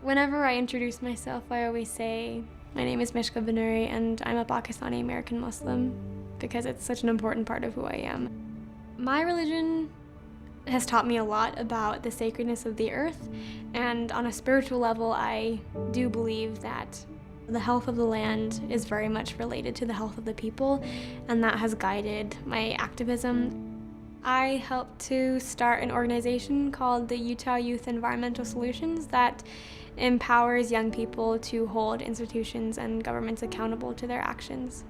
Whenever I introduce myself, I always say, my name is Mishka Banuri and I'm a Pakistani American Muslim, because it's such an important part of who I am. My religion has taught me a lot about the sacredness of the earth, and on a spiritual level, I do believe that the health of the land is very much related to the health of the people, and that has guided my activism. I helped to start an organization called the Utah Youth Environmental Solutions that empowers young people to hold institutions and governments accountable to their actions.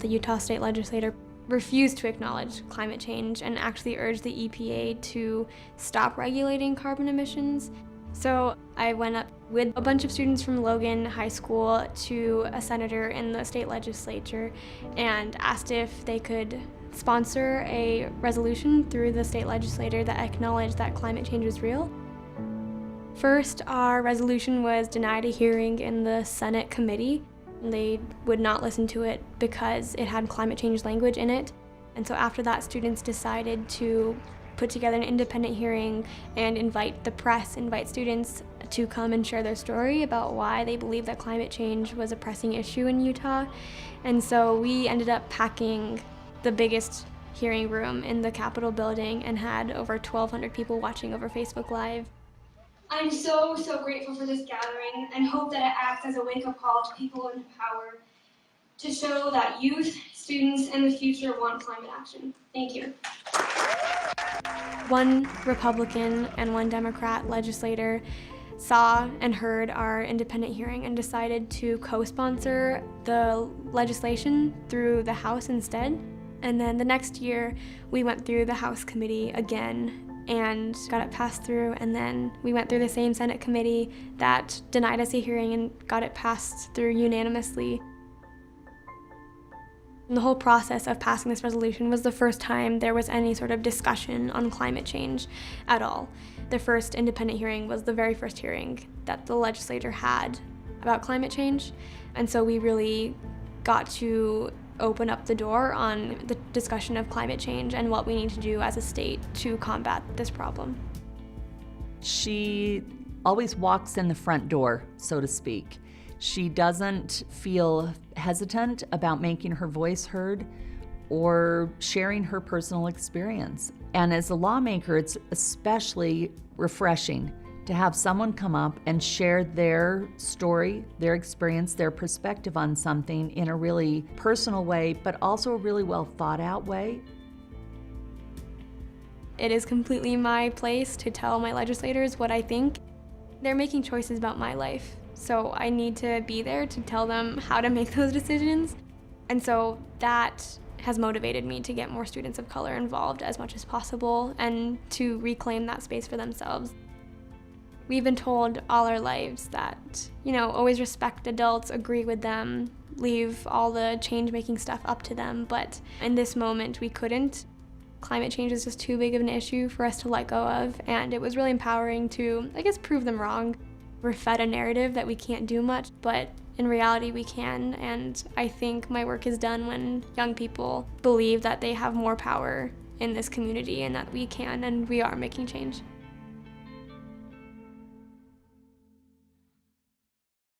The Utah state legislature refused to acknowledge climate change and actually urged the EPA to stop regulating carbon emissions. So I went up with a bunch of students from Logan High School to a senator in the state legislature and asked if they could sponsor a resolution through the state legislature that acknowledged that climate change was real. First, our resolution was denied a hearing in the Senate committee. They would not listen to it because it had climate change language in it. And so after that, students decided to put together an independent hearing and invite the press, invite students to come and share their story about why they believe that climate change was a pressing issue in Utah. And so we ended up packing the biggest hearing room in the Capitol building and had over 1,200 people watching over Facebook Live. I'm so grateful for this gathering and hope that it acts as a wake-up call to people in power to show that youth, students, and the future want climate action. Thank you. One Republican and one Democrat legislator saw and heard our independent hearing and decided to co-sponsor the legislation through the House instead. And then the next year, we went through the House committee again and got it passed through, and then we went through the same Senate committee that denied us a hearing and got it passed through unanimously. And the whole process of passing this resolution was the first time there was any sort of discussion on climate change at all. The first independent hearing was the very first hearing that the legislature had about climate change, and so we really got to open up the door on the discussion of climate change and what we need to do as a state to combat this problem. She always walks in the front door, so to speak. She doesn't feel hesitant about making her voice heard or sharing her personal experience. And as a lawmaker, it's especially refreshing to have someone come up and share their story, their experience, their perspective on something in a really personal way, but also a really well thought out way. It is completely my place to tell my legislators what I think. They're making choices about my life, so I need to be there to tell them how to make those decisions. And so that has motivated me to get more students of color involved as much as possible and to reclaim that space for themselves. We've been told all our lives that, always respect adults, agree with them, leave all the change-making stuff up to them, but in this moment we couldn't. Climate change is just too big of an issue for us to let go of, and it was really empowering to, prove them wrong. We're fed a narrative that we can't do much, but in reality we can, and I think my work is done when young people believe that they have more power in this community and that we can and we are making change.